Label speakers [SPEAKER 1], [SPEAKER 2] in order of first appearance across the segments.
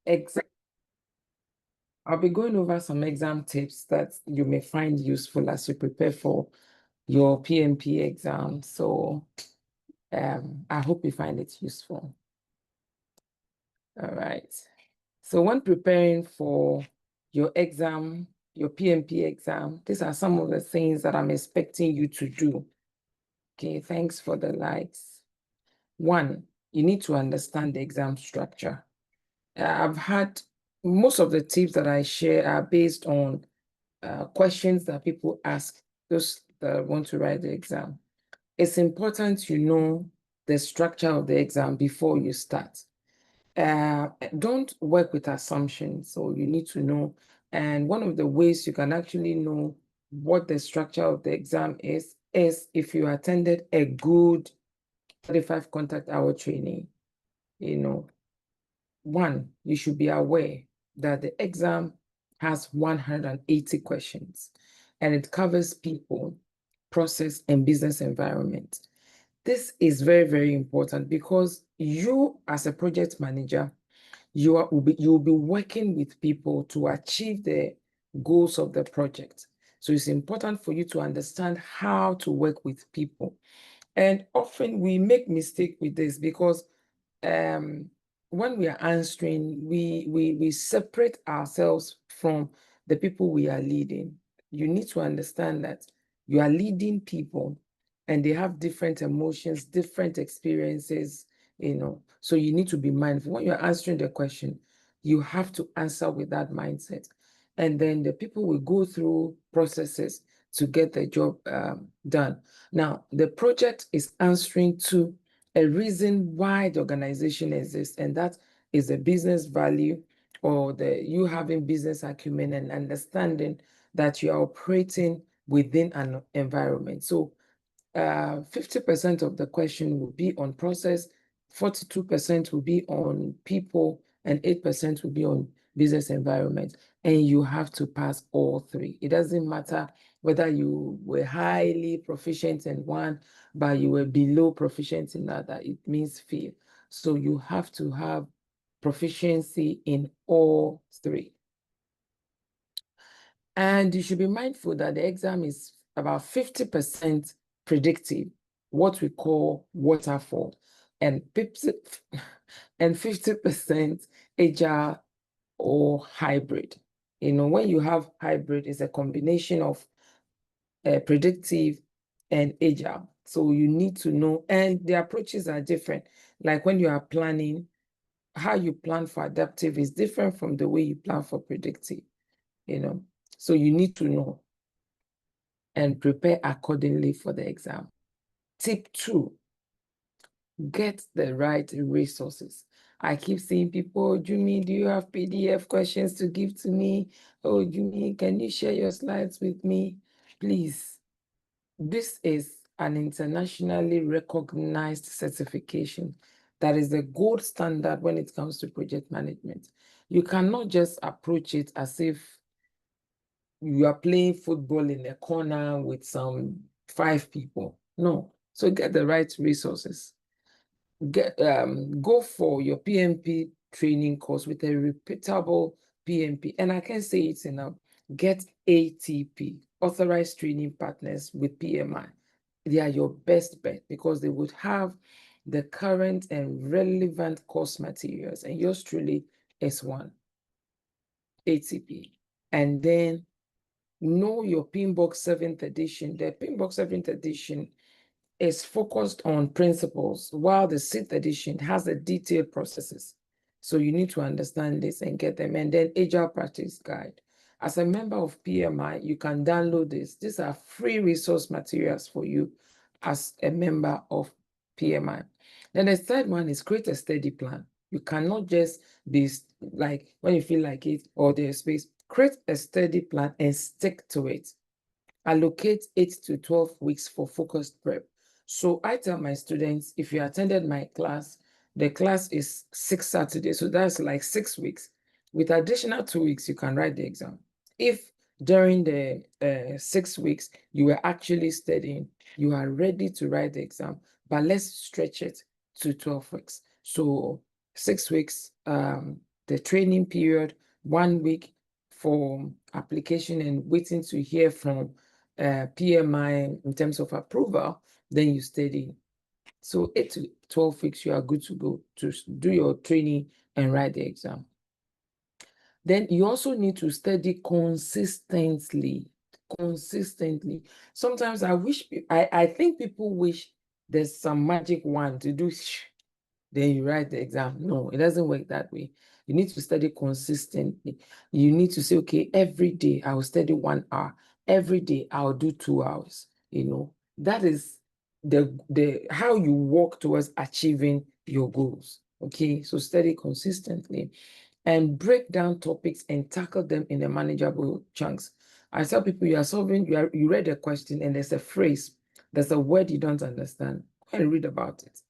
[SPEAKER 1] exam. I'll be going over some exam tips that you may find useful as you prepare for your PMP exam. So I hope you find it useful. All right. So when preparing for your exam, your PMP exam, these are some of the things that I'm expecting you to do. Okay, thanks for the likes. One, you need to understand the exam structure. I've had most of the tips that I share are based on questions that people ask those that want to write the exam. It's important you know the structure of the exam before you start. Don't work with assumptions, so you need to know. And one of the ways you can actually know what the structure of the exam is if you attended a good 35 contact hour training. One, you should be aware that the exam has 180 questions and it covers people, process, and business environment. This is very, very important because you, as a project manager, you'll be working with people to achieve the goals of the project. So it's important for you to understand how to work with people. And often we make mistake with this because when we are answering, we separate ourselves from the people we are leading. You need to understand that you are leading people and they have different emotions, different experiences, so you need to be mindful. When you're answering the question, you have to answer with that mindset. And then the people will go through processes to get the job done. Now, the project is answering to a reason why the organization exists, and that is the business value or you having business acumen and understanding that you are operating within an environment. So 50% of the question will be on process, 42% will be on people, and 8% will be on business environment. And you have to pass all three. It doesn't matter whether you were highly proficient in one, but you were below proficient in another. It means fail. So you have to have proficiency in all three. And you should be mindful that the exam is about 50% predictive, what we call waterfall, and 50% agile or hybrid. When you have hybrid, it's a combination of predictive and agile. So you need to know, and the approaches are different. Like when you are planning, how you plan for adaptive is different from the way you plan for predictive, So you need to know and prepare accordingly for the exam. Tip 2, get the right resources. I keep seeing people, Jumi, do you have PDF questions to give to me? Oh, Jumi, can you share your slides with me? Please. This is an internationally recognized certification that is the gold standard when it comes to project management. You cannot just approach it as if you are playing football in a corner with some 5 people. No. So get the right resources. Go for your PMP training course with a repeatable PMP. And I can say it's enough. Get ATP, authorized training partners with PMI. They are your best bet because they would have the current and relevant course materials. And yours truly is one, ATP. And then know your PMBOK 7th edition. The PMBOK 7th edition is focused on principles, while the 6th edition has the detailed processes. So you need to understand this and get them. And then Agile Practice Guide. As a member of PMI, you can download this. These are free resource materials for you as a member of PMI. Then the third one is create a study plan. You cannot just be like, when you feel like it or there's space, create a study plan and stick to it. Allocate 8 to 12 weeks for focused prep. So I tell my students, if you attended my class, the class is 6 Saturdays, so that's like 6 weeks. With additional 2 weeks, you can write the exam. If during the 6 weeks, you were actually studying, you are ready to write the exam, but let's stretch it to 12 weeks. So 6 weeks, the training period, 1 week for application and waiting to hear from PMI in terms of approval, then you study. So 8 to 12 weeks, you are good to go to do your training and write the exam. Then you also need to study consistently. Sometimes I think people wish there's some magic wand to do, then you write the exam. No, it doesn't work that way. You need to study consistently. You need to say, okay, every day I will study 1 hour. Every day I'll do 2 hours. That is the how you work towards achieving your goals. Okay, so study consistently and break down topics and tackle them in a manageable chunks. I tell people you read a question and there's a phrase, there's a word you don't understand. Go and read about it.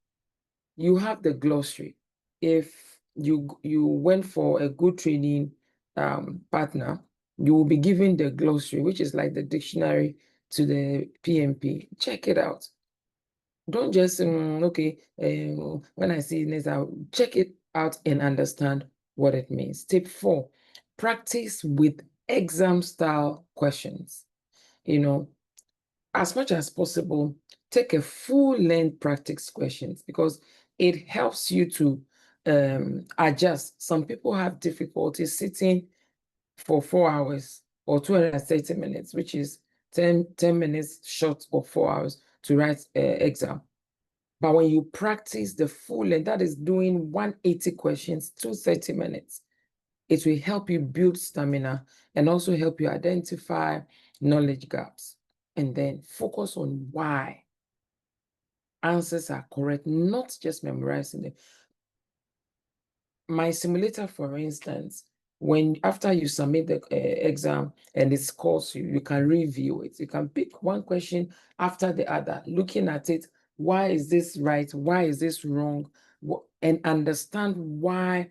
[SPEAKER 1] You have the glossary. If you went for a good training partner, you will be given the glossary, which is like the dictionary to the PMP. Check it out. Don't just okay, when I see this, I'll check it out and understand what it means. Tip 4, practice with exam style questions. As much as possible, take a full length practice questions because it helps you to adjust. Some people have difficulty sitting for 4 hours or 230 minutes, which is 10 minutes short of 4 hours to write exam. But when you practice the full length, that is doing 180 questions, 230 minutes, it will help you build stamina and also help you identify knowledge gaps. And then focus on why answers are correct, not just memorizing them. My simulator, for instance, after you submit the exam and it scores you, you can review it. You can pick one question after the other, looking at it. Why is this right? Why is this wrong? And understand why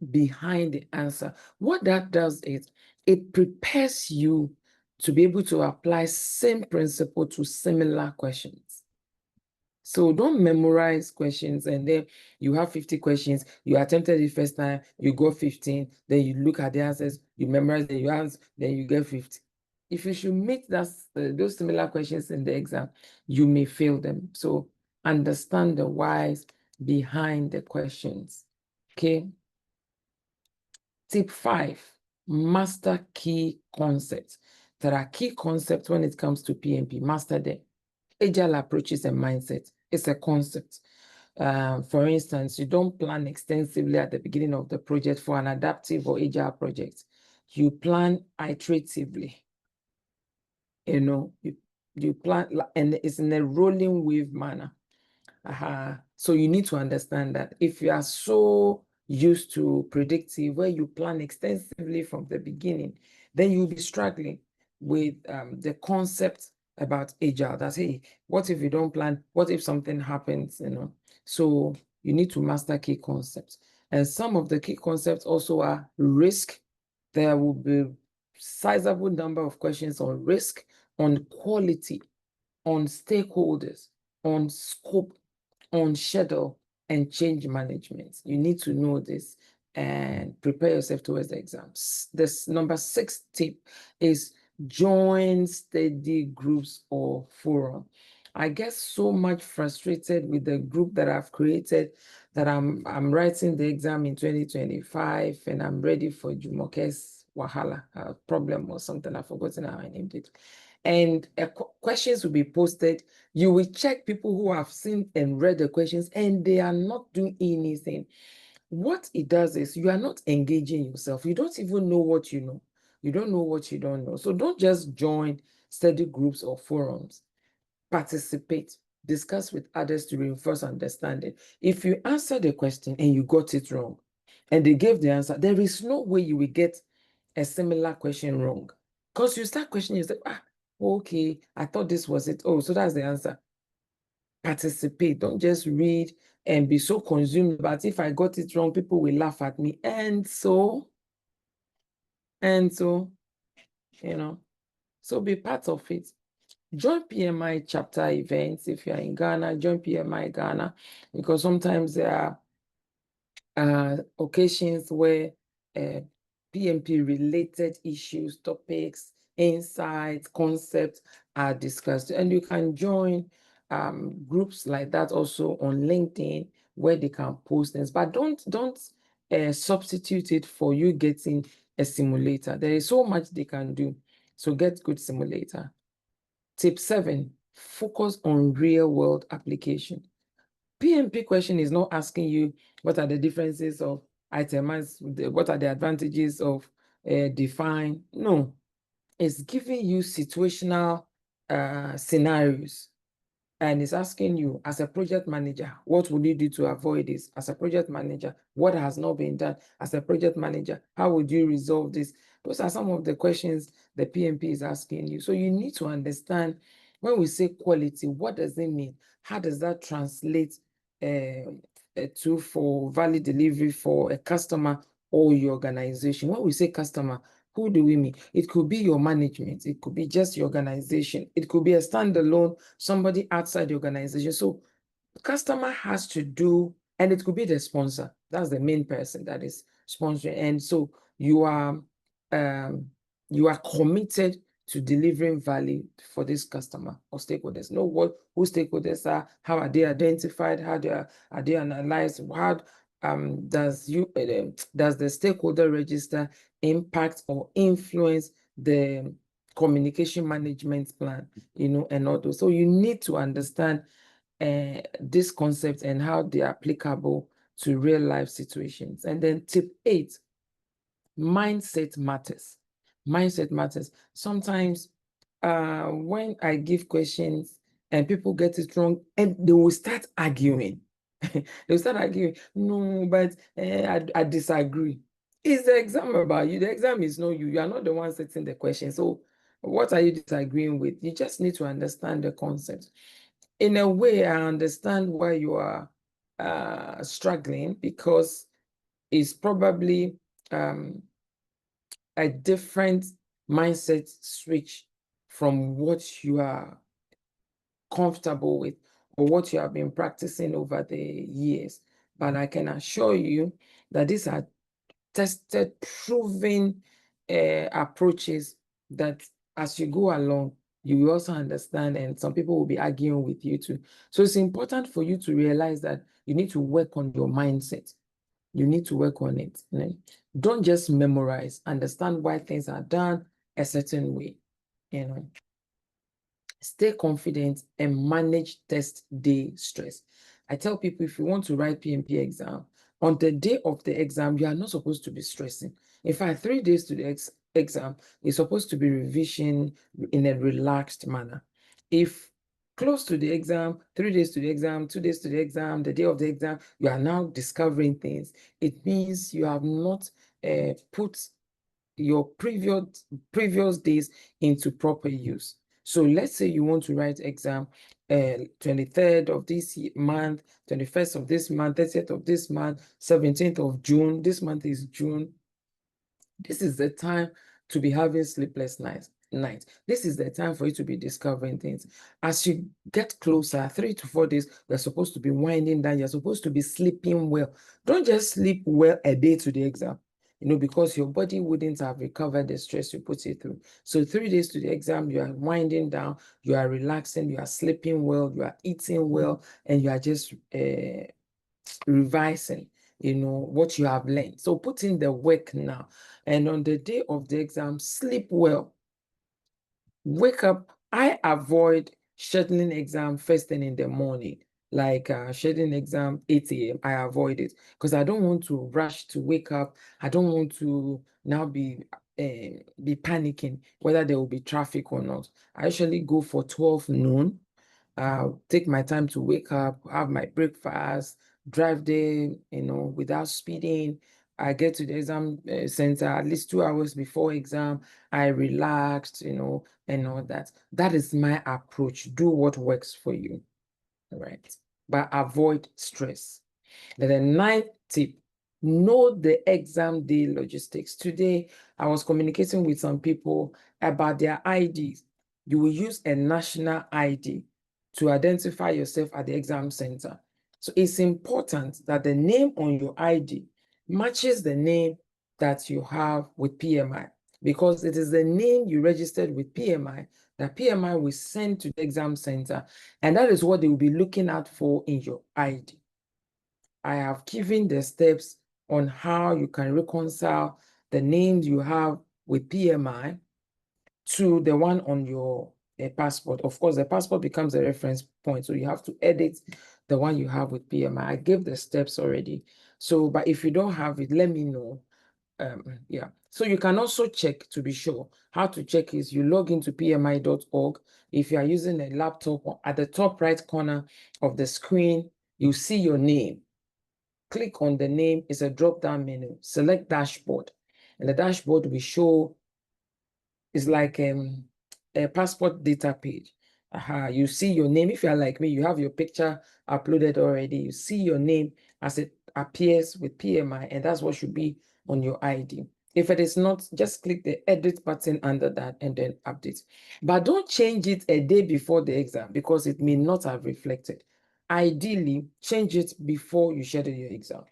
[SPEAKER 1] behind the answer. What that does is it prepares you to be able to apply same principle to similar questions. So don't memorize questions and then you have 50 questions, you attempted it first time, you got 15, then you look at the answers, you memorize, then you answer, then you get 50. If you should meet those similar questions in the exam, you may fail them. So understand the whys behind the questions. Okay. Tip 5, master key concepts. There are key concepts when it comes to PMP. Master them. Agile approaches and mindset. It's a concept. For instance, you don't plan extensively at the beginning of the project for an adaptive or agile project. You plan iteratively. You plan, and it's in a rolling wave manner. So you need to understand that if you are so used to predictive, where you plan extensively from the beginning, then you'll be struggling with the concept about agile. That's, hey, what if you don't plan? What if something happens? So you need to master key concepts. And some of the key concepts also are risk. There will be sizable number of questions on risk, on quality, on stakeholders, on scope, on schedule, and change management. You need to know this and prepare yourself towards the exams. This number 6 tip is join study groups or forum. I get so much frustrated with the group that I've created that I'm writing the exam in 2025 and I'm ready for Jumoke's Wahala problem or something. I've forgotten how I named it. And questions will be posted. You will check people who have seen and read the questions and they are not doing anything. What it does is you are not engaging yourself. You don't even know what you know. You don't know what you don't know. So don't just join study groups or forums. Participate, discuss with others to reinforce understanding. If you answer the question and you got it wrong and they gave the answer, there is no way you will get a similar question wrong. Because you start questioning yourself, okay, I thought this was it. Oh, so that's the answer. Participate. Don't just read and be so consumed. But if I got it wrong, people will laugh at me. And so, so be part of it. Join PMI chapter events. If you're in Ghana, join PMI Ghana, because sometimes there are occasions where PMP related issues, topics, insights, concepts are discussed. And you can join groups like that also on LinkedIn where they can post things, but don't substitute it for you getting a simulator. There is so much they can do. So get good simulator. Tip 7, focus on real world application. PMP question is not asking you what are the differences of itemize, what are the advantages of define. No, it's giving you situational scenarios. And it's asking you, as a project manager, what would you do to avoid this? As a project manager, what has not been done? As a project manager, how would you resolve this? Those are some of the questions the PMP is asking you. So you need to understand when we say quality, what does it mean? How does that translate to for value delivery for a customer or your organization? When we say customer, who do we mean? It could be your management. It could be just your organization. It could be a standalone, somebody outside the organization. So customer has to do, and it could be the sponsor. That's the main person that is sponsoring. And so you are committed to delivering value for this customer or stakeholders. Know who stakeholders are, how are they identified, how are they analyzed, how does the stakeholder register impact or influence the communication management plan, and all those. So you need to understand this concept and how they are applicable to real life situations. And then tip 8, mindset matters. Mindset matters. Sometimes when I give questions and people get it wrong and they will start arguing. They'll start arguing, no, but I disagree. Is the exam about you? The exam is not you. You are not the one setting the question. So what are you disagreeing with? You just need to understand the concept. In a way, I understand why you are struggling, because it's probably a different mindset switch from what you are comfortable with or what you have been practicing over the years. But I can assure you that these are tested, proven approaches that as you go along, you will also understand, and some people will be arguing with you too. So it's important for you to realize that you need to work on your mindset. You need to work on it. Don't just memorize, understand why things are done a certain way. Stay confident and manage test day stress. I tell people, if you want to write PMP exam, on the day of the exam, you are not supposed to be stressing. In fact, 3 days to the exam, you're supposed to be revision in a relaxed manner. If close to the exam, 3 days to the exam, 2 days to the exam, the day of the exam, you are now discovering things, it means you have not put your previous days into proper use. So let's say you want to write exam 23rd of this month, 21st of this month, 30th of this month, 17th of June. This month is June. This is the time to be having sleepless nights. This is the time for you to be discovering things. As you get closer, 3 to 4 days, you're supposed to be winding down. You're supposed to be sleeping well. Don't just sleep well a day to the exam, because your body wouldn't have recovered the stress you put it through. So 3 days to the exam, you are winding down, you are relaxing, you are sleeping well, you are eating well, and you are just revising, what you have learned. So put in the work now. And on the day of the exam, sleep well. Wake up. I avoid scheduling exam first thing in the morning, like scheduling exam 8 a.m. I avoid it because I don't want to rush to wake up. I don't want to now be panicking whether there will be traffic or not. I usually go for 12 noon. Take my time to wake up, have my breakfast, drive there, without speeding. I get to the exam center at least 2 hours before exam. I relaxed, and all that. That is my approach. Do what works for you, right? But avoid stress. Then the 9th tip, know the exam day logistics. Today, I was communicating with some people about their IDs. You will use a national ID to identify yourself at the exam center. So it's important that the name on your ID matches the name that you have with PMI, because it is the name you registered with PMI that PMI will send to the exam center, and that is what they will be looking out for in your ID. I have given the steps on how you can reconcile the names you have with PMI to the one on your passport. Of course, the passport becomes a reference point, so you have to edit the one you have with PMI. I gave the steps already. So, but if you don't have it, let me know. Yeah. So you can also check to be sure. How to check is you log into pmi.org. If you are using a laptop, at the top right corner of the screen, you see your name. Click on the name. It's a drop-down menu. Select dashboard, and the dashboard will show. It's like a passport data page. You see your name. If you are like me, you have your picture uploaded already. You see your name as it appears with PMI, and that's what should be on your ID. If it is not, just click the edit button under that and then update. But don't change it a day before the exam, because it may not have reflected. Ideally, change it before you schedule your exam.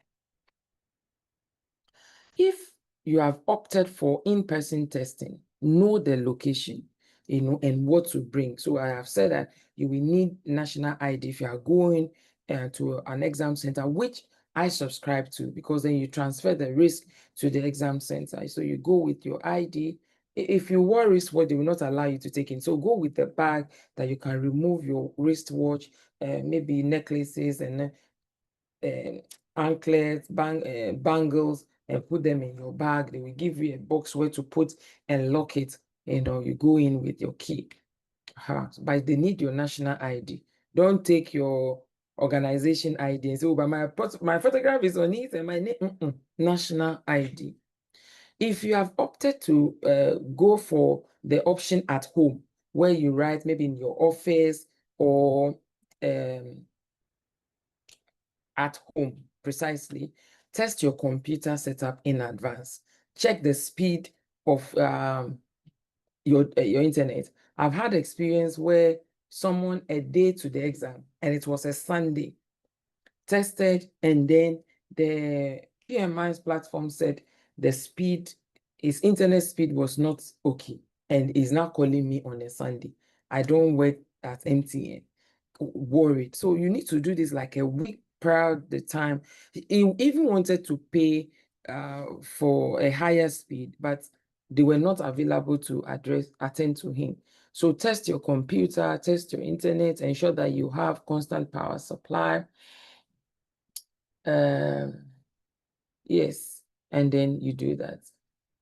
[SPEAKER 1] If you have opted for in-person testing, know the location, and what to bring. So I have said that you will need national ID if you are going to an exam center, which I subscribe to, because then you transfer the risk to the exam center. So you go with your ID. If you wear wristwatch, they will not allow you to take in. So go with the bag that you can remove your wristwatch, maybe necklaces and anklets, bangles, and put them in your bag. They will give you a box where to put and lock it. You go in with your key. But they need your national ID. Don't take your organization ID and say, oh, but my photograph is on it and my name. National ID. If you have opted to go for the option at home, where you write maybe in your office or at home, precisely, test your computer setup in advance. Check the speed of your internet. I've had experience where someone a day to the exam, and it was a Sunday, tested, and then the PMI's platform said his internet speed was not okay, and is now calling me on a Sunday. I don't work at MTN. Worried. So you need to do this like a week prior the time. He even wanted to pay for a higher speed, but they were not available to attend to him. So test your computer, test your internet, ensure that you have constant power supply. Yes, and then you do that.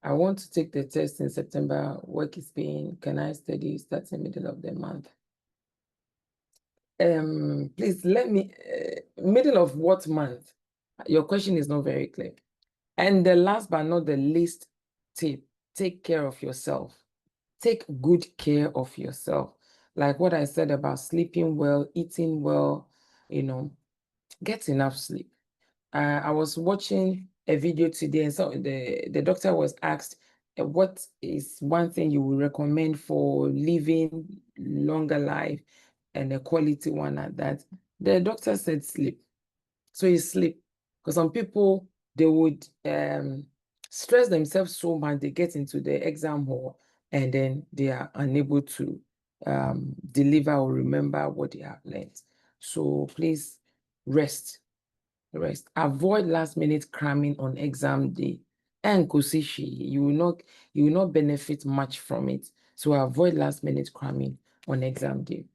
[SPEAKER 1] I want to take the test in September. Work is paying. Can I study start in the middle of the month? Please let me, middle of what month? Your question is not very clear. And the last but not the least tip, take care of yourself. Take good care of yourself. Like what I said about sleeping well, eating well, get enough sleep. I was watching a video today, and so the doctor was asked, what is one thing you would recommend for living longer life and a quality one at that? The doctor said sleep. So you sleep. Because some people, they would stress themselves so much, they get into the exam hall, and then they are unable to deliver or remember what they have learned. So please rest. Avoid last minute cramming on exam day. And you will not benefit much from it. So avoid last minute cramming on exam day.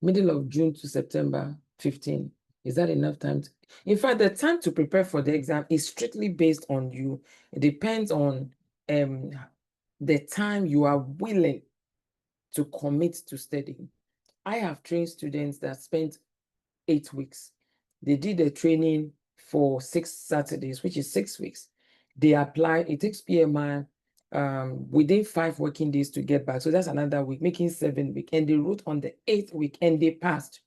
[SPEAKER 1] Middle of June to September 15. Is that enough time? In fact, the time to prepare for the exam is strictly based on you. It depends on the time you are willing to commit to studying. I have trained students that spent 8 weeks. They did the training for 6 Saturdays, which is 6 weeks. They applied, it takes PMI within 5 working days to get back. So that's another week, making 7 weeks. And they wrote on the 8th week and they passed.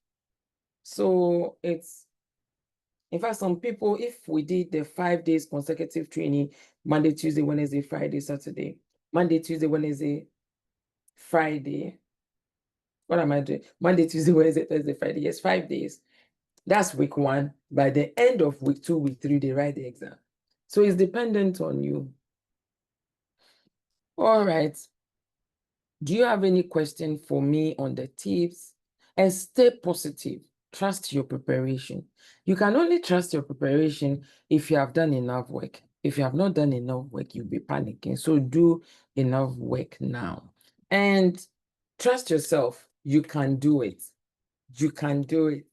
[SPEAKER 1] So in fact, some people, if we did the 5 days consecutive training, Monday, Tuesday, Wednesday, Friday, Saturday, Monday, Tuesday, Wednesday, Friday. What am I doing? Monday, Tuesday, Wednesday, Thursday, Friday. Yes, 5 days. That's week 1. By the end of week 2, week 3, they write the exam. So it's dependent on you. All right. Do you have any question for me on the tips? And stay positive. Trust your preparation. You can only trust your preparation if you have done enough work. If you have not done enough work, you'll be panicking. So do enough work now. And trust yourself. You can do it. You can do it.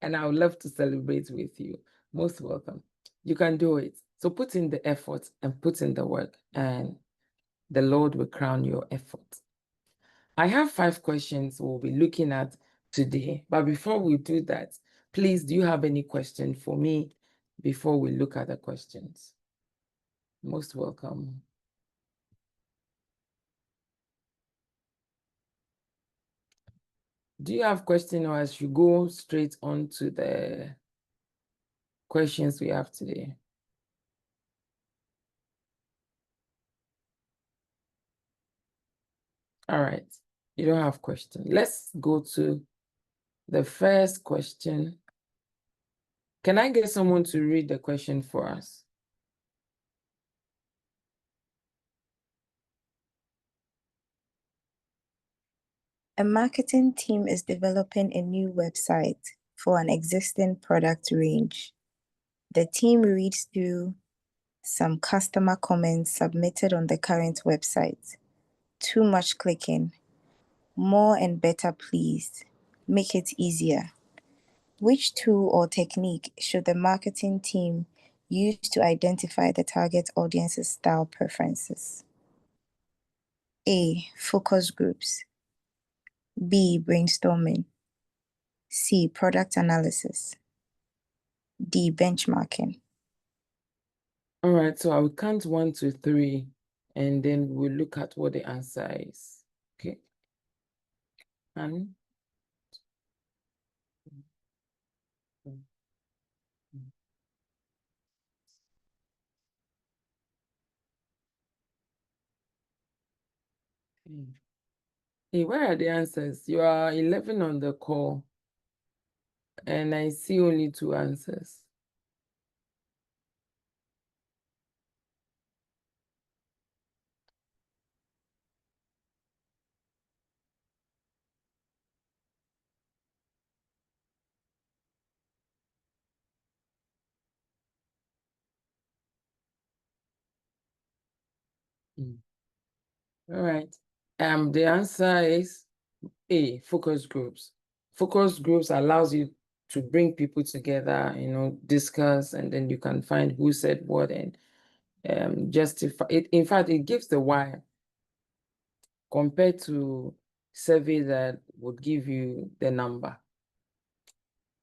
[SPEAKER 1] And I would love to celebrate with you. Most welcome. You can do it. So put in the effort and put in the work, and the Lord will crown your effort. I have 5 questions we'll be looking at today. But before we do that, please, do you have any question for me before we look at the questions? Most welcome. Do you have question, or I should go straight on to the questions we have today? All right. You don't have question. Let's go to the first question. Can I get someone to read the question for us?
[SPEAKER 2] A marketing team is developing a new website for an existing product range. The team reads through some customer comments submitted on the current website. Too much clicking. More and better, please. Make it easier. Which tool or technique should the marketing team use to identify the target audience's style preferences? A. Focus groups. B. Brainstorming. C. Product analysis. D. Benchmarking.
[SPEAKER 1] All right, so I will count 1 to 3, and then we'll look at what the answer is. Okay. And hey, where are the answers? You are 11 on the call, and I see only 2 answers. All right. The answer is A, focus groups. Focus groups allows you to bring people together, discuss, and then you can find who said what and justify it. In fact, it gives the why compared to survey that would give you the number.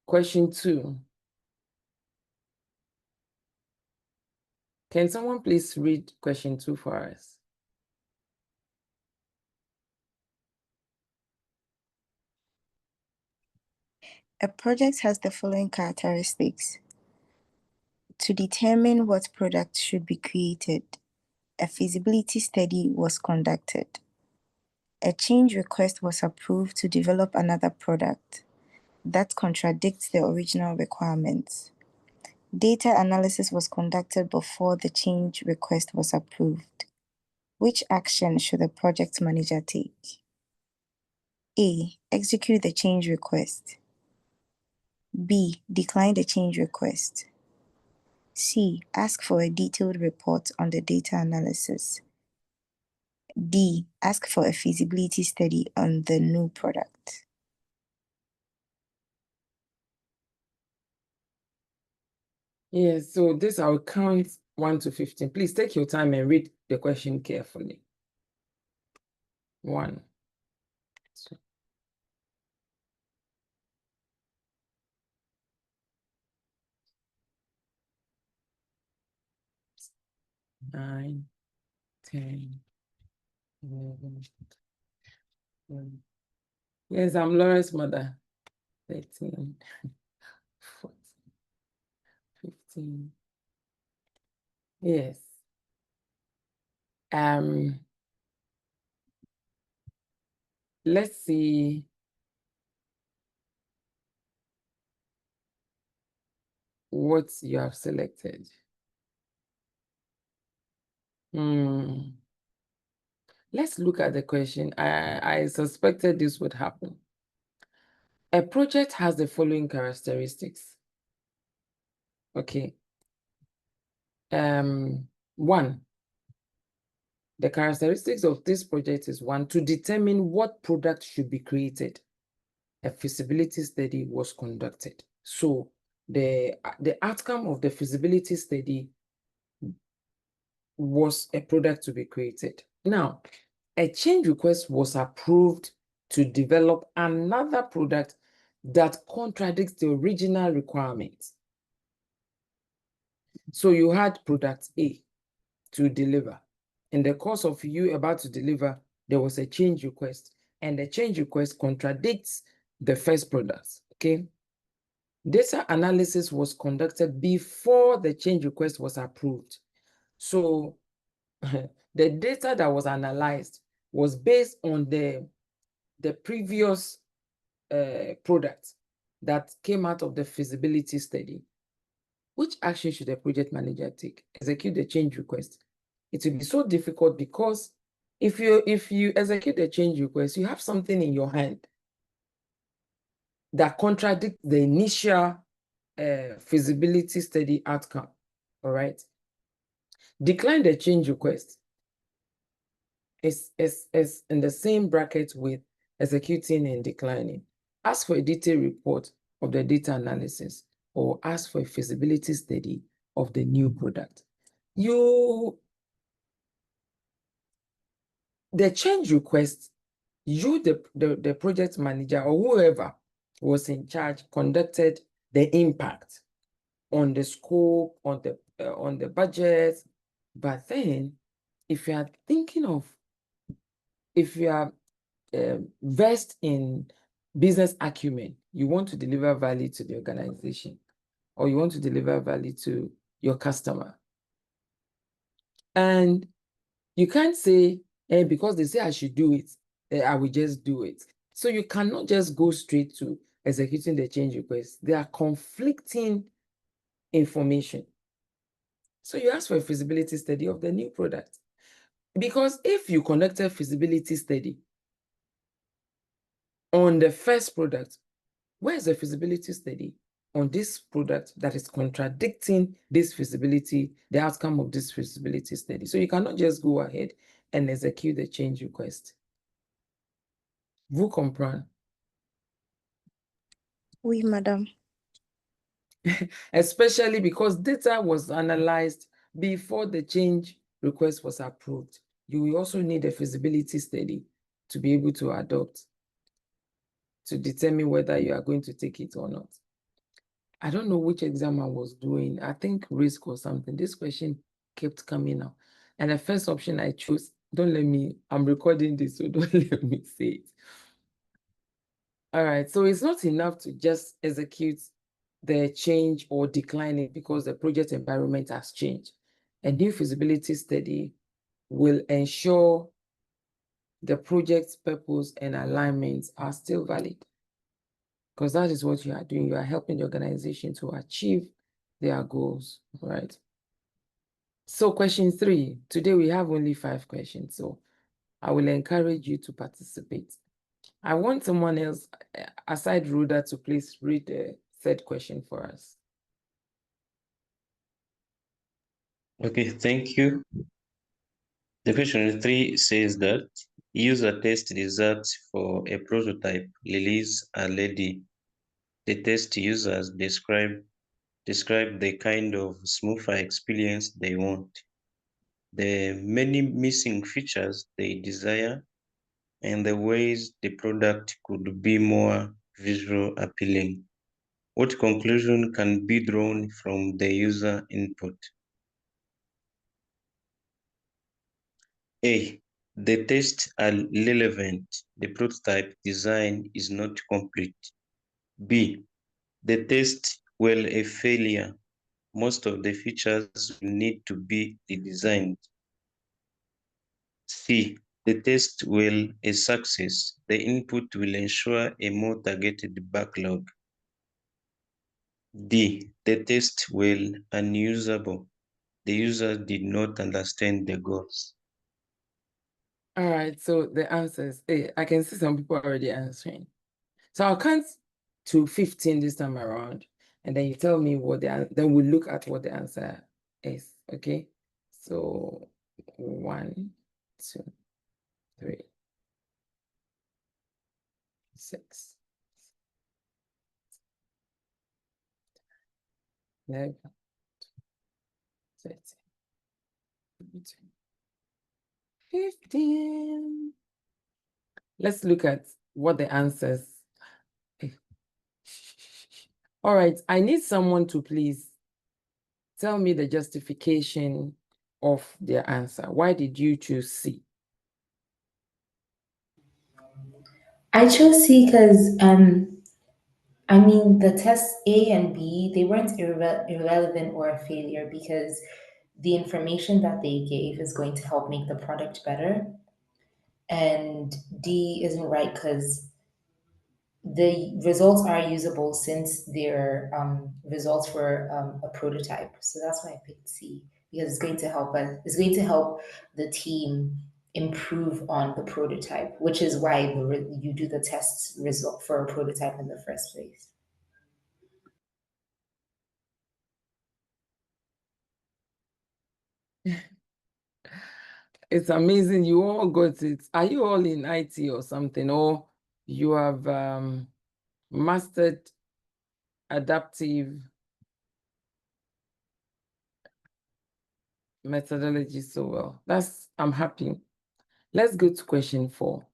[SPEAKER 1] Question 2. Can someone please read question 2 for us?
[SPEAKER 2] A project has the following characteristics. To determine what product should be created, a feasibility study was conducted. A change request was approved to develop another product that contradicts the original requirements. Data analysis was conducted before the change request was approved. Which action should the project manager take? A. Execute the change request. B. Decline the change request. C. Ask for a detailed report on the data analysis. D. Ask for a feasibility study on the new product.
[SPEAKER 1] Yes, so this I'll count 1 to 15. Please take your time and read the question carefully. 1, 2, 9, 10, 11, 12. Yes, I'm Laura's mother. 13, 14, 15. Yes. Let's see. what you have selected. Let's look at the question. I suspected this would happen. A project has the following characteristics. Okay. One, the characteristics of this project is one, to determine what product should be created. A feasibility study was conducted. So the outcome of the feasibility study was a product to be created. Now, a change request was approved to develop another product that contradicts the original requirements. So you had product A to deliver. In the course of you about to deliver, there was a change request, and the change request contradicts the first product, okay? Data analysis was conducted before the change request was approved. So the data that was analyzed was based on the previous product that came out of the feasibility study. Which action should the project manager take? Execute the change request. It will be so difficult because if you execute the change request, you have something in your hand that contradicts the initial feasibility study outcome. All right. Decline the change request is in the same bracket with executing and declining. Ask for a detailed report of the data analysis, or ask for a feasibility study of the new product. The change request, the project manager or whoever was in charge conducted the impact on the scope, on the budget. But then, if you are thinking of, if you are versed in business acumen, you want to deliver value to the organization, or you want to deliver value to your customer. And you can't say, because they say I should do it, I will just do it. So you cannot just go straight to executing the change request. They are conflicting information. So you ask for a feasibility study of the new product. Because if you conducted feasibility study on the first product, where is the feasibility study on this product that is contradicting this feasibility, the outcome of this feasibility study? So you cannot just go ahead and execute the change request. Vous comprenez?
[SPEAKER 2] Oui, madam.
[SPEAKER 1] Especially because data was analyzed before the change request was approved. You will also need a feasibility study to be able to adopt, to determine whether you are going to take it or not. I don't know which exam I was doing. I think risk or something. This question kept coming out. And the first option I chose, I'm recording this, so don't let me say it. All right, so it's not enough to just execute the change or decline it because the project environment has changed. A new feasibility study will ensure the project's purpose and alignments are still valid, because that is what you are doing. You are helping the organization to achieve their goals, right? So question 3, today we have only 5 questions, so I will encourage you to participate. I want someone else, aside Rhoda, to please read the 3rd question for us.
[SPEAKER 3] Okay, thank you. The question 3 says that user test results for a prototype release are ready. The test users describe the kind of smoother experience they want, the many missing features they desire, and the ways the product could be more visual appealing. What conclusion can be drawn from the user input? A. The tests are relevant. The prototype design is not complete. B. The test were a failure. Most of the features will need to be redesigned. C. The test will a success. The input will ensure a more targeted backlog. D. The test were unusable. The user did not understand the goals.
[SPEAKER 1] All right, so the answers, I can see some people already answering. So I'll count to 15 this time around, and then you tell me what then we'll look at what the answer is, okay? So 1, 2, 3, 6, 11, 13, 14, 15. Let's look at what the answers. All right, I need someone to please tell me the justification of their answer. Why did you choose C?
[SPEAKER 4] I chose C because I mean the tests A and B, they weren't irrelevant or a failure because the information that they gave is going to help make the product better. And D isn't right because the results are usable since they're results for a prototype. So that's why I picked C because it's going to help us. It's going to help the team improve on the prototype, which is why you do the test result for a prototype in the first place.
[SPEAKER 1] It's amazing you all got it. Are you all in IT or something, or you have mastered adaptive methodology so well? I'm happy. Let's go to question 4.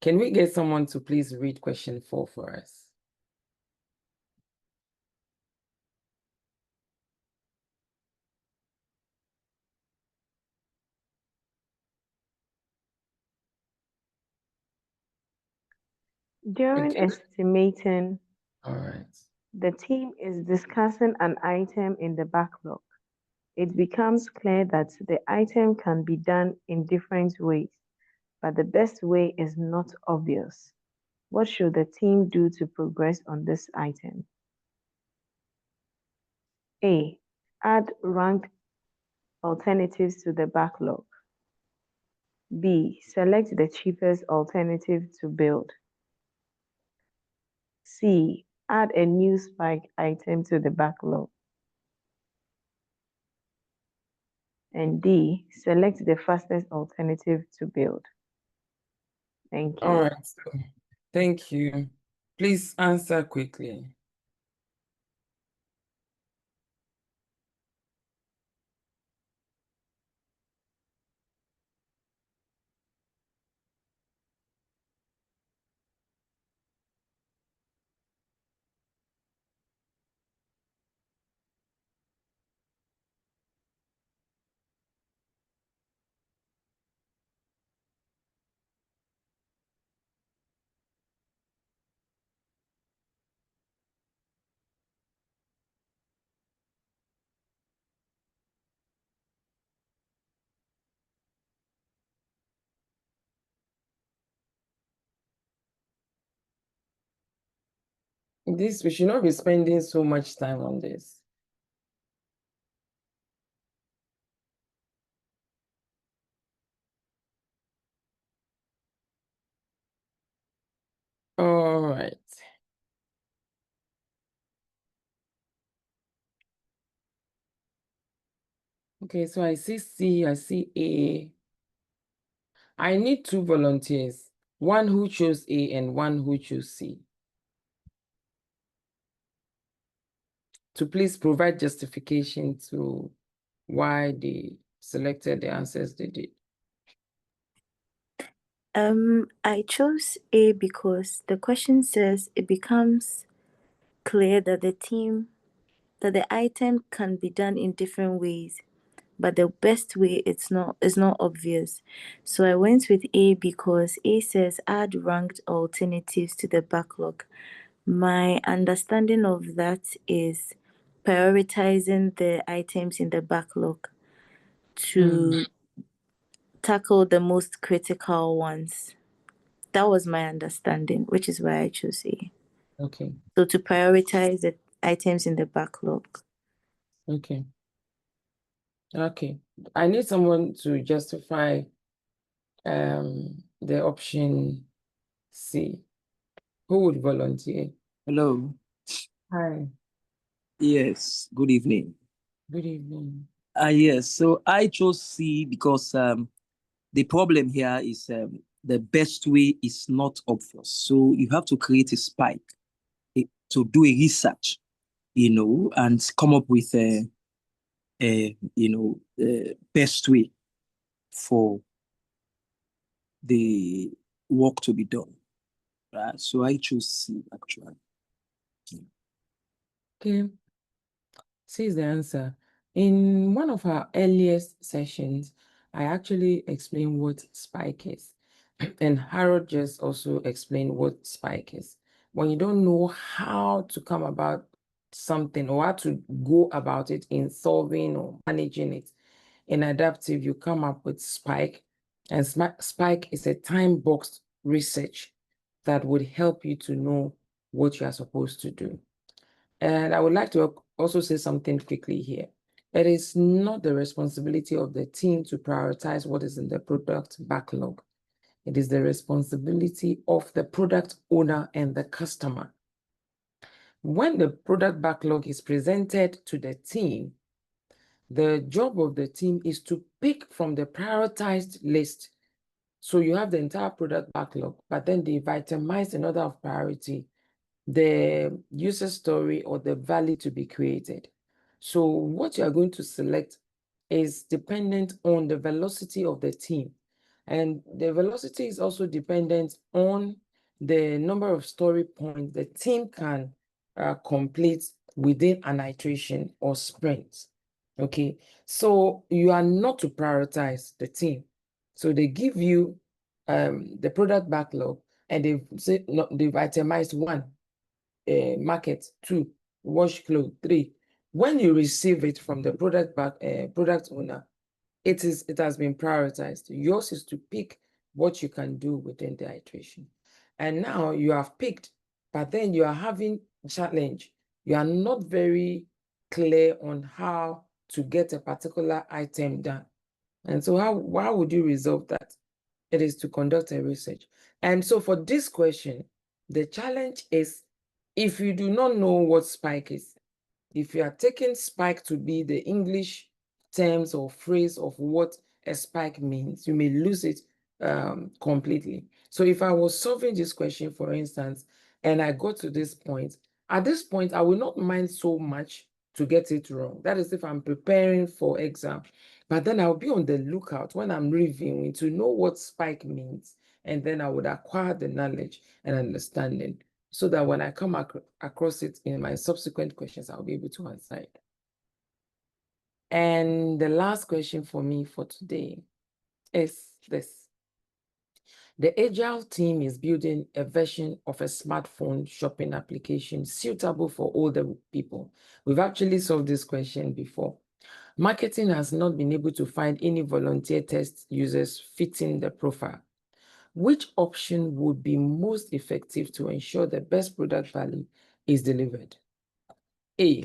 [SPEAKER 1] Can we get someone to please read question 4 for us?
[SPEAKER 5] During
[SPEAKER 1] Okay.
[SPEAKER 5] estimating,
[SPEAKER 1] All right.
[SPEAKER 5] the team is discussing an item in the backlog. It becomes clear that the item can be done in different ways, but the best way is not obvious. What should the team do to progress on this item? A. Add ranked alternatives to the backlog. B. Select the cheapest alternative to build. C. Add a new spike item to the backlog. And D. Select the fastest alternative to build. Thank you.
[SPEAKER 1] All right. Thank you. Please answer quickly. We should not be spending so much time on this. All right. Okay, so I see C, I see A. I need 2 volunteers, one who chose A and one who chose C, to please provide justification to why they selected the answers they did.
[SPEAKER 2] I chose A because the question says it becomes clear that the item can be done in different ways, but the best way is not obvious. So I went with A because A says add ranked alternatives to the backlog. My understanding of that is prioritizing the items in the backlog to tackle the most critical ones. That was my understanding, which is why I chose A.
[SPEAKER 1] Okay.
[SPEAKER 2] So to prioritize the items in the backlog.
[SPEAKER 1] Okay. Okay. I need someone to justify the option C. Who would volunteer?
[SPEAKER 6] Hello.
[SPEAKER 1] Hi.
[SPEAKER 6] Yes. Good evening.
[SPEAKER 1] Good evening.
[SPEAKER 6] Yes. So I chose C because the problem here is the best way is not obvious. So you have to create a spike to do a research, and come up with a best way for the work to be done. Right. So I chose C actually.
[SPEAKER 1] Okay. C is the answer. In one of our earliest sessions, I actually explained what spike is. And Harold just also explained what spike is. When you don't know how to come about something or how to go about it in solving or managing it, in adaptive, you come up with spike. And spike is a time-boxed research that would help you to know what you are supposed to do. And I would like to also say something quickly here. It is not the responsibility of the team to prioritize what is in the product backlog. It is the responsibility of the product owner and the customer. When the product backlog is presented to the team, the job of the team is to pick from the prioritized list. So you have the entire product backlog, but then they itemize in order of priority the user story or the value to be created. So what you are going to select is dependent on the velocity of the team. And the velocity is also dependent on the number of story points the team can complete within an iteration or sprint. Okay, so you are not to prioritize the team. So they give you the product backlog and they've said, no, they've itemized one, market, 2, wash clothes, 3. When you receive it from the product owner, it has been prioritized. Yours is to pick what you can do within the iteration. And now you have picked, but then you are having challenge. You are not very clear on how to get a particular item done. And so how would you resolve that? It is to conduct a research. And so for this question, the challenge is if you do not know what spike is, if you are taking spike to be the English terms or phrase of what a spike means, you may lose it completely. So if I was solving this question, for instance, and I got to this point, at this point, I will not mind so much to get it wrong. That is if I'm preparing for exam. But then I'll be on the lookout when I'm reviewing to know what spike means. And then I would acquire the knowledge and understanding so that when I come across it in my subsequent questions, I'll be able to answer it. And the last question for me for today is this. The Agile team is building a version of a smartphone shopping application suitable for older people. We've actually solved this question before. Marketing has not been able to find any volunteer test users fitting the profile. Which option would be most effective to ensure the best product value is delivered? A,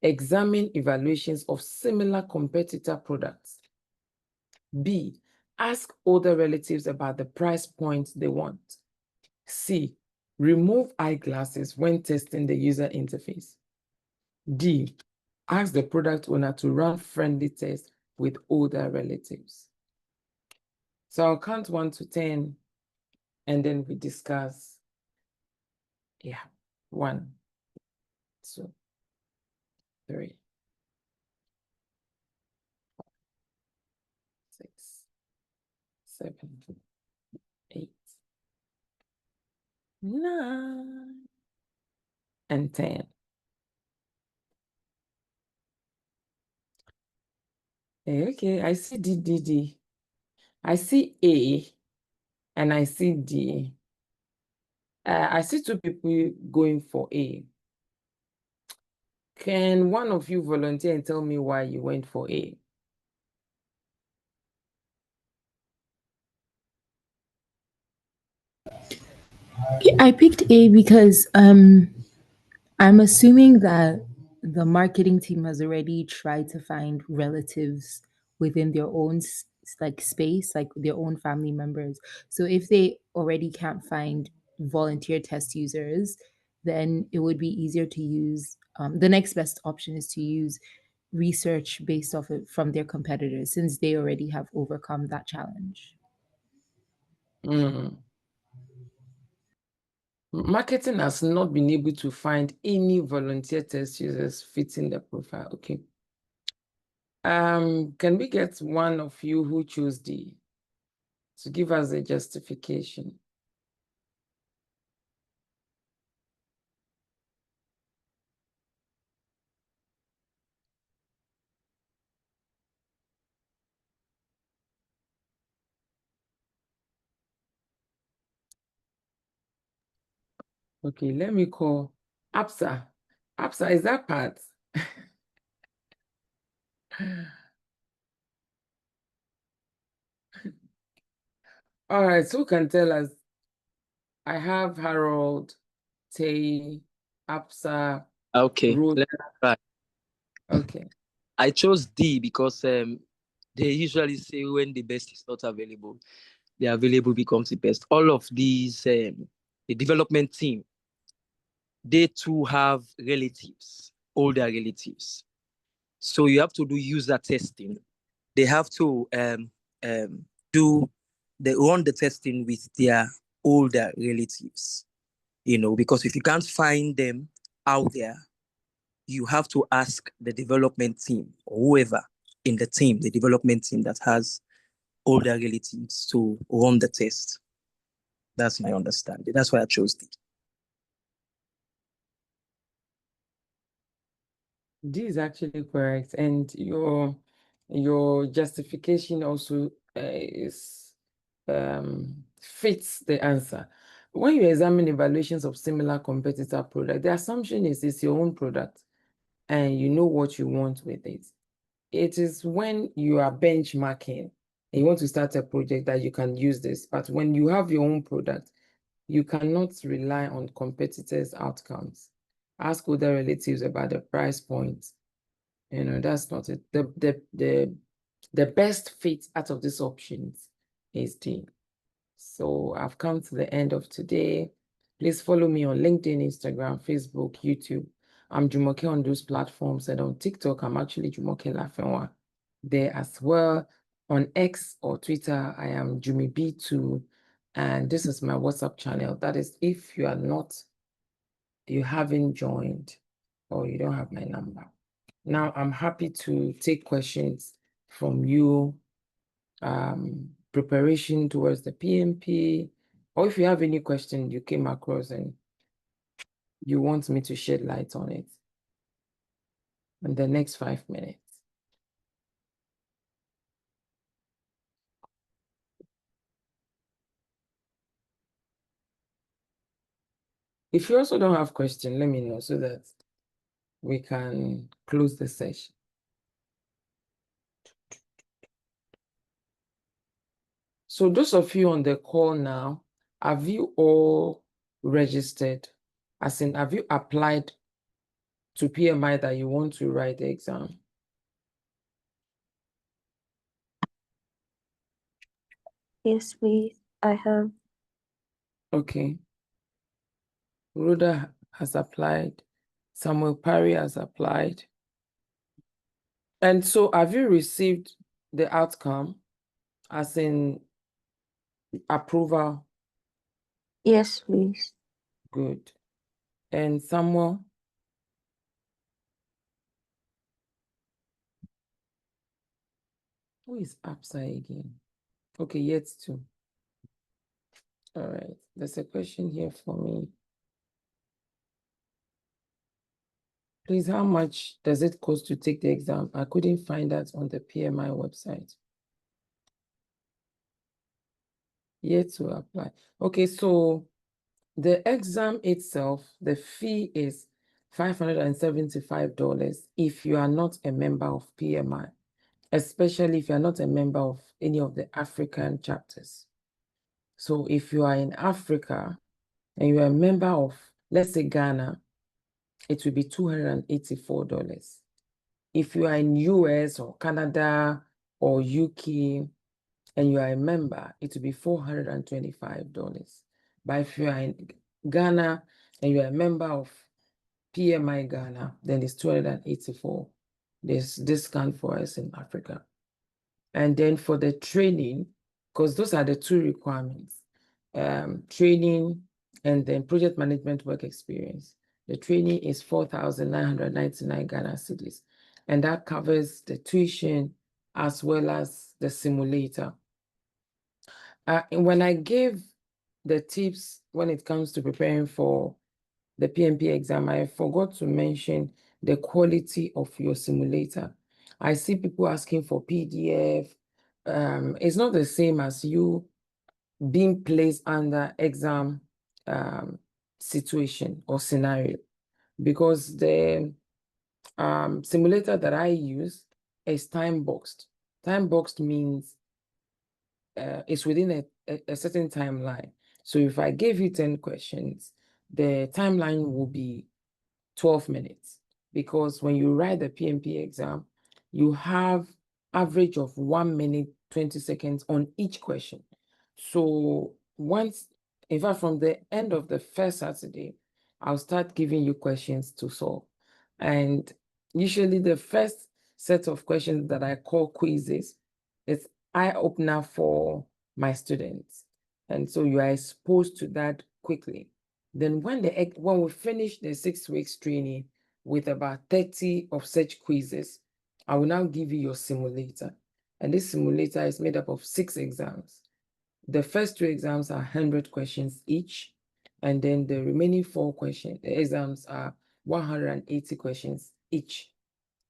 [SPEAKER 1] examine evaluations of similar competitor products. B, ask older relatives about the price points they want. C, remove eyeglasses when testing the user interface. D, ask the product owner to run friendly tests with older relatives. So I'll count 1 to 10 and then we discuss. Yeah, 1, 2, 3, 6, 7, 8, 9, and 10. Okay, I see D. I see A and I see D. I see 2 people going for A. Can one of you volunteer and tell me why you went for A?
[SPEAKER 4] I picked A because
[SPEAKER 7] I'm assuming that the marketing team has already tried to find relatives within their own like space, like their own family members. So if they already can't find volunteer test users, then it would be easier to use. The next best option is to use research based off it from their competitors, since they already have overcome that challenge.
[SPEAKER 1] Marketing has not been able to find any volunteer test users fitting the profile. Okay. Can we get one of you who chose D to give us a justification? Okay, let me call Absa. Absa, is that part? All right, so who can tell us? I have Harold, Tay, Absa.
[SPEAKER 6] Okay,
[SPEAKER 1] Rhoda.
[SPEAKER 6] let's try.
[SPEAKER 1] Okay.
[SPEAKER 6] I chose D because they usually say when the best is not available, the available becomes the best. All of these, the development team, they too have relatives, older relatives. So you have to do user testing. They have to run the testing with their older relatives, because if you can't find them out there, you have to ask the development team or whoever in the team, the development team that has older relatives to run the test. That's my understanding. That's why I chose D.
[SPEAKER 1] D is actually correct, and your justification also is fits the answer. When you examine evaluations of similar competitor product, the assumption is it's your own product, and you know what you want with it. It is when you are benchmarking and you want to start a project that you can use this. But when you have your own product, you cannot rely on competitors' outcomes. Ask older relatives about the price point. That's not it. The best fit out of these options is D. So I've come to the end of today. Please follow me on LinkedIn, Instagram, Facebook, YouTube. I'm Jumoke on those platforms, and on TikTok, I'm actually Jumoke Lafenwa there as well. On X or Twitter, I am JumiB2, and this is my WhatsApp channel. That is, if you haven't joined, or you don't have my number. Now, I'm happy to take questions from you, preparation towards the PMP, or if you have any question you came across and you want me to shed light on it in the next 5 minutes. If you also don't have question, let me know so that we can close the session. So those of you on the call now, have you all registered? As in, have you applied to PMI that you want to write the exam?
[SPEAKER 2] Yes, please. I have.
[SPEAKER 1] Okay. Rhoda has applied. Samuel Parry has applied. And so have you received the outcome, as in approval?
[SPEAKER 2] Yes, please.
[SPEAKER 1] Good. And Samuel? Who is Absa again? Okay, yet to. All right, there's a question here for me. Please, how much does it cost to take the exam? I couldn't find that on the PMI website. Yet to apply. Okay, so the exam itself, the fee is $575 if you are not a member of PMI, especially if you are not a member of any of the African chapters. So if you are in Africa and you are a member of, let's say, Ghana, it will be $284. If you are in US or Canada or UK and you are a member, it will be $425. But if you are in Ghana and you are a member of PMI Ghana, then it's $284. There's discount for us in Africa. And then for the training, because those are the two requirements, training and then project management work experience. The training is 4,999 Ghana cedis, and that covers the tuition as well as the simulator. And when I gave the tips when it comes to preparing for the PMP exam, I forgot to mention the quality of your simulator. I see people asking for PDF. It's not the same as you being placed under exam situation or scenario, because the simulator that I use is time boxed. Time boxed means it's within a certain timeline. So if I gave you 10 questions, the timeline will be 12 minutes, because when you write the PMP exam, you have average of 1 minute, 20 seconds on each question. So once, in fact, from the end of the first Saturday, I'll start giving you questions to solve. And usually the first set of questions that I call quizzes is eye-opener for my students. And so you are exposed to that quickly. Then when we finish the 6 weeks training with about 30 of such quizzes, I will now give you your simulator. And this simulator is made up of 6 exams. The first 2 exams are 100 questions each, and then the remaining 4 exams are 180 questions each.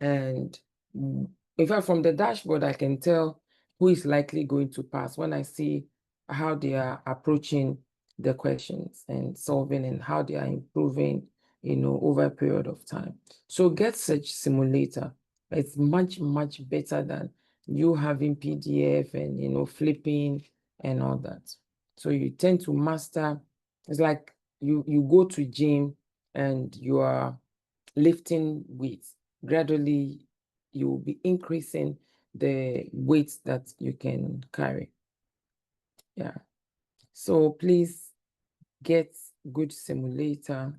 [SPEAKER 1] And in fact, from the dashboard, I can tell who is likely going to pass when I see how they are approaching the questions and solving, and how they are improving, over a period of time. So get such simulator. It's much, much better than you having PDF and, flipping and all that. So you tend to master. It's like you go to gym and you are lifting weights. Gradually, you will be increasing the weights that you can carry. Yeah. So please get good simulator